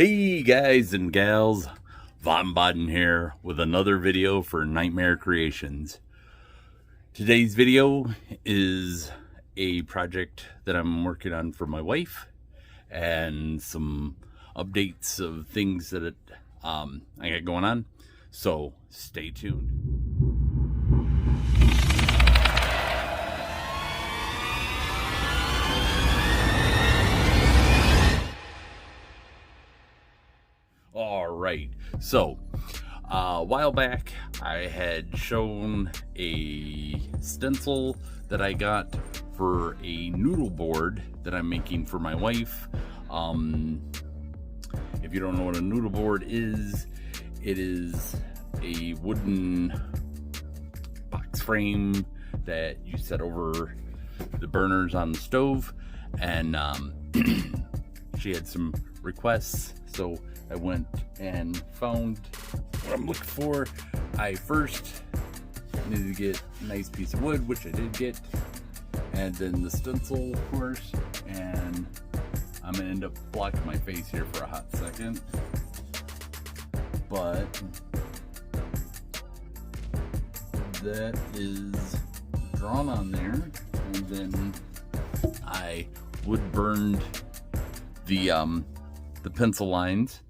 Hey guys and gals, Von Baden here with another video for Nightmare Creations. Today's video is a project that I'm working on for my wife and some updates of things that I got going on, so stay tuned. Alright, so a while back I had shown a stencil that I got for a noodle board that I'm making for my wife. If you don't know what a noodle board is, it is a wooden box frame that you set over the burners on the stove, and she had some requests, so I went and found what I'm looking for. I first needed to get a nice piece of wood, which I did get, and then the stencil, of course, and I'm gonna end up blocking my face here for a hot second, but that is drawn on there, and then I wood burned the pencil lines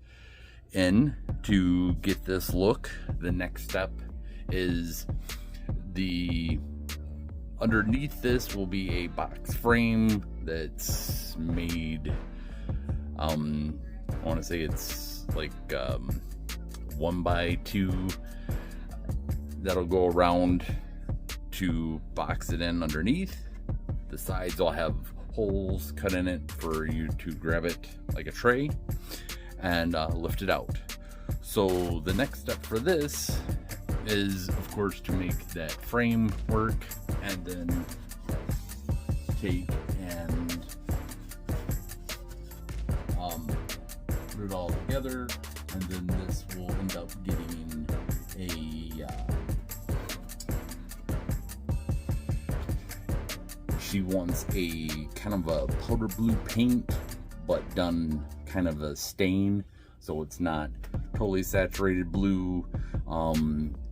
in to get this look. The next step is underneath this will be a box frame that's made, I want to say it's like 1x2 that'll go around to box it in underneath. The sides will have holes cut in it for you to grab it like a tray and lift it out. So the next step for this is, of course, to make that frame work, and then take and put it all together, and then this will end up getting a she wants a kind of a powder blue paint, but done kind of a stain, so it's not totally saturated blue.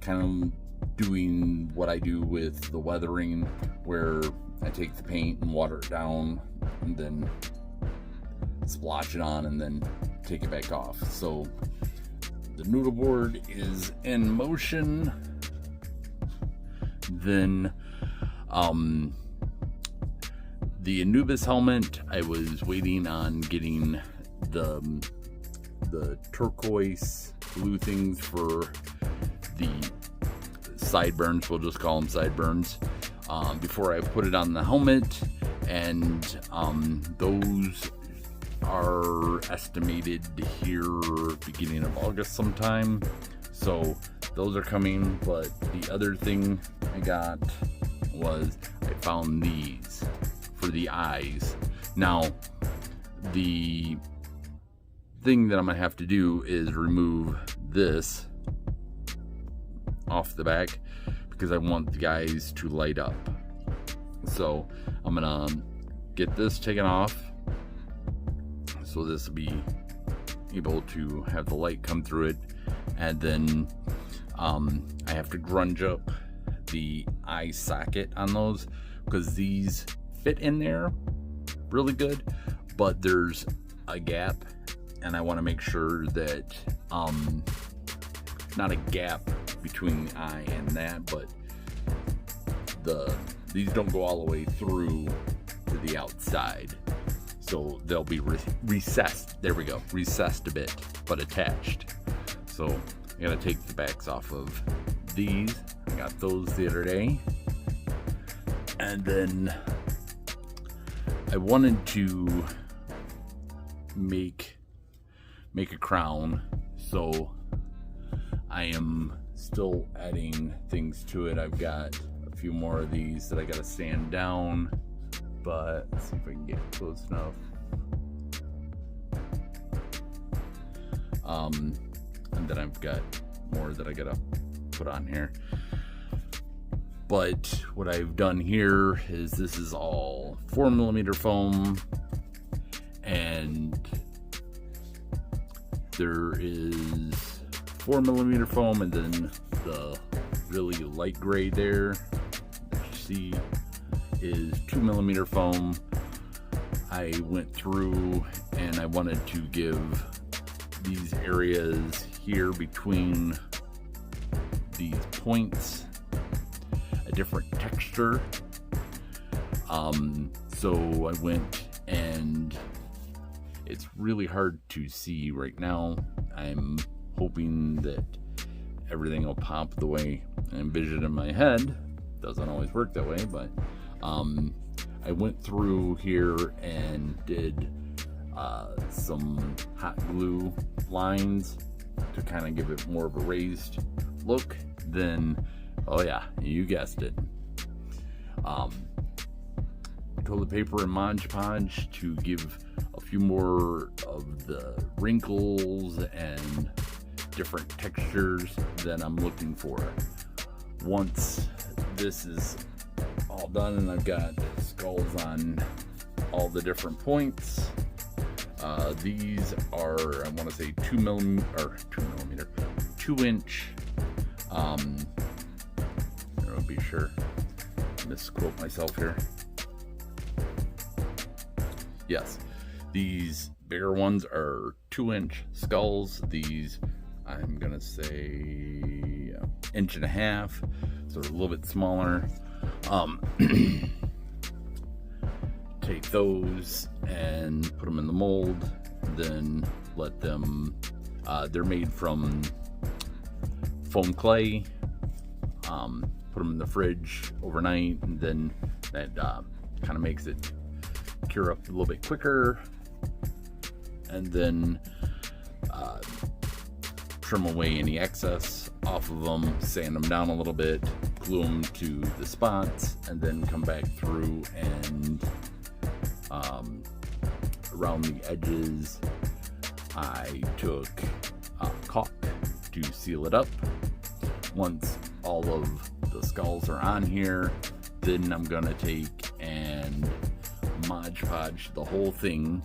Kind of doing what I do with the weathering, where I take the paint and water it down and then splotch it on and then take it back off. So the noodle board is in motion. Then the Anubis helmet, I was waiting on getting the turquoise blue things for the sideburns, we'll just call them sideburns, before I put it on the helmet, and those are estimated here beginning of August sometime, so those are coming. But the other thing I got was I found these for the eyes. Now the thing that I'm gonna have to do is remove this off the back because I want the guys to light up. So I'm gonna get this taken off, so this will be able to have the light come through it, and then I have to grunge up the eye socket on those because these fit in there really good, but there's a gap, and I want to make sure that not a gap between the eye and that, but these don't go all the way through to the outside, so they'll be recessed. There we go, recessed a bit but attached. So I gotta take the backs off of these. I got those the other day, and then I wanted to make a crown, so I am still adding things to it. I've got a few more of these that I gotta sand down, but let's see if I can get close enough. And then I've got more that I gotta put on here. But what I've done here is this is all 4mm foam, and there is 4mm foam, and then the really light gray there that you see is 2mm foam. I went through and I wanted to give these areas here between these points a different texture. So I went, and it's really hard to see right now. I'm hoping that everything will pop the way I envision in my head. Doesn't always work that way, but I went through here and did some hot glue lines to kind of give it more of a raised look. Then, oh yeah, you guessed it, toilet paper and Mod Podge to give a few more of the wrinkles and different textures that I'm looking for. Once this is all done and I've got skulls on all the different points, these are, I want to say 2-inch. I'll be sure misquote myself here. Yes, these bigger ones are 2-inch skulls. These, I'm gonna say 1.5 inches, so they're a little bit smaller. Take those and put them in the mold, then let them, they're made from foam clay. Put them in the fridge overnight, and then that kind of makes it cure up a little bit quicker. And then trim away any excess off of them, sand them down a little bit, glue them to the spots, and then come back through and around the edges I took caulk to seal it up. Once all of the skulls are on here, then I'm gonna take and Mod Podge the whole thing.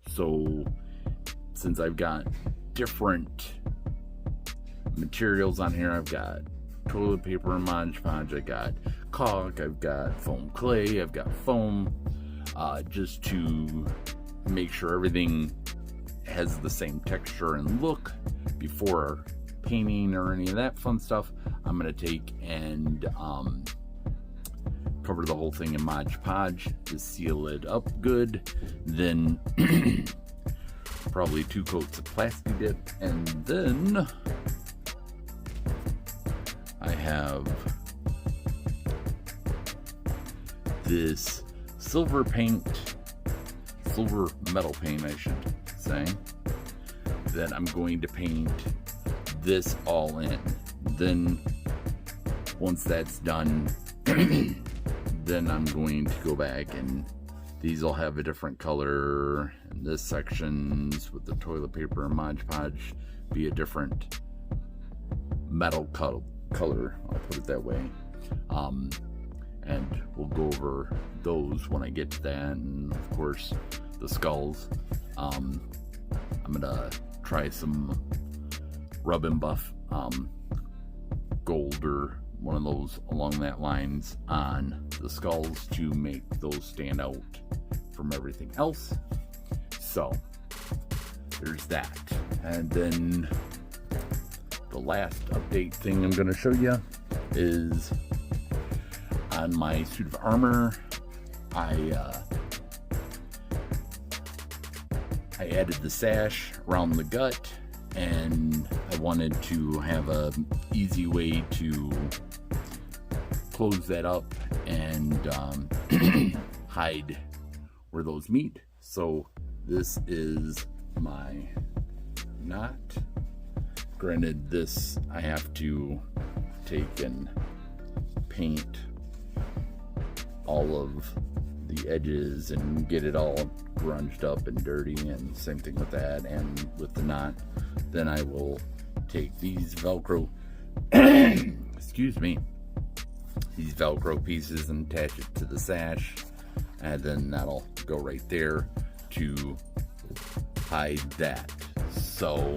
So since I've got different materials on here, I've got toilet paper and Mod Podge, I got caulk, I've got foam clay, I've got foam, just to make sure everything has the same texture and look before painting or any of that fun stuff. I'm gonna take and cover the whole thing in Mod Podge to seal it up good. Then probably 2 coats of plastic dip, and then I have this silver metal paint, I should say, that I'm going to paint this all in. Then once that's done, then I'm going to go back, and these will have a different color, and this sections with the toilet paper and Mod Podge be a different metal color, I'll put it that way. And we'll go over those when I get to that, and of course the skulls. I'm gonna try some rub and buff gold or one of those along that lines on the skulls to make those stand out from everything else. So there's that. And then the last update thing I'm going to show you is on my suit of armor. I added the sash around the gut, and I wanted to have a easy way to close that up and hide where those meet. So this is my knot. Granted, this I have to take and paint all of the edges and get it all grunged up and dirty, and same thing with that and with the knot. Then I will take these Velcro excuse me, these Velcro pieces and attach it to the sash, and then that'll go right there to hide that. So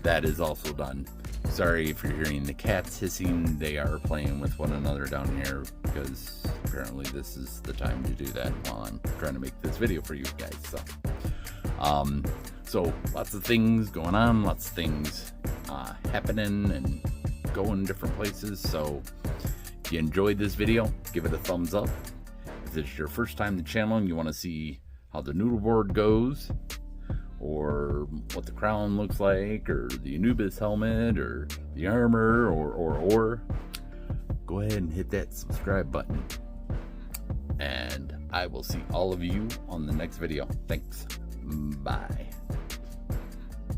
that is also done. Sorry if you're hearing the cats hissing. They are playing with one another down here because apparently this is the time to do that while I'm trying to make this video for you guys. So lots of things going on, lots of things happening and going different places. So if you enjoyed this video, give it a thumbs up. If it's your first time to the channel and you want to see how the noodle board goes, or what the crown looks like, or the Anubis helmet, or the armor, or go ahead and hit that subscribe button. And I will see all of you on the next video. Thanks. Bye.